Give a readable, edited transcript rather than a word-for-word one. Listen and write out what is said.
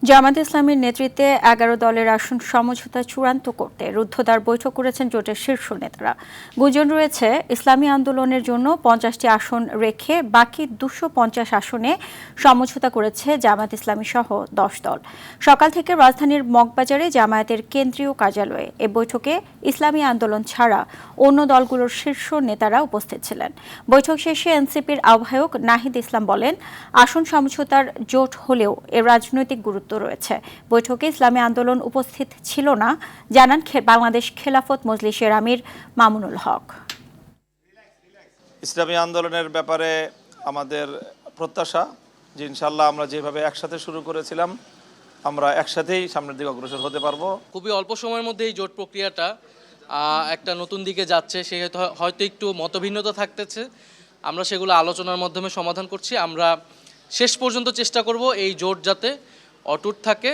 জামায়াত ইসলামীর নেতৃত্বে ১১ দলের আসন সমঝোতা চূড়ান্ত করতে রুদ্ধদ্বার বৈঠক করেছেন জোটের শীর্ষ নেতারা। গুঞ্জন রয়েছে, ইসলামী আন্দোলনের জন্য ৫০টি আসন রেখে বাকি ২৫০ আসনে সমঝোতা করেছে জামায়াত ইসলামী সহ ১০ দল। সকাল থেকে রাজধানীর মগবাজারে জামায়াতের কেন্দ্রীয় কার্যালয়ে এ বৈঠকে ইসলামী আন্দোলন ছাড়া অন্য দলগুলোর শীর্ষ নেতারা উপস্থিত ছিলেন। বৈঠক শেষে এনসিপির আহ্বায়ক নাহিদ ইসলাম বলেন, আসন সমঝোতার জোট হলেও এর রাজনৈতিক গুরুত্ব রয়েছে। বৈঠকে ইসলামী আন্দোলন উপস্থিত ছিল না, জানান বাংলাদেশ খেলাফত মজলিসের আমির মামুনুল হক। ইসলামী আন্দোলনের ব্যাপারে আমাদের প্রত্যাশা যে ইনশাল্লাহ আমরা যেভাবে একসাথে শুরু করেছিলাম আমরা একসাথেই সামনের দিকে অগ্রসর হতে পারবো। খুবই অল্প সময়ের মধ্যে এই জোট প্রক্রিয়াটা একটা নতুন দিকে যাচ্ছে। সেহেতু হয়তো একটু মতভিন্নতা থাকতেছে, আমরা সেগুলো আলোচনার মাধ্যমে সমাধান করছি। আমরা শেষ পর্যন্ত চেষ্টা করব এই জোট যাতে অটুট থাকে।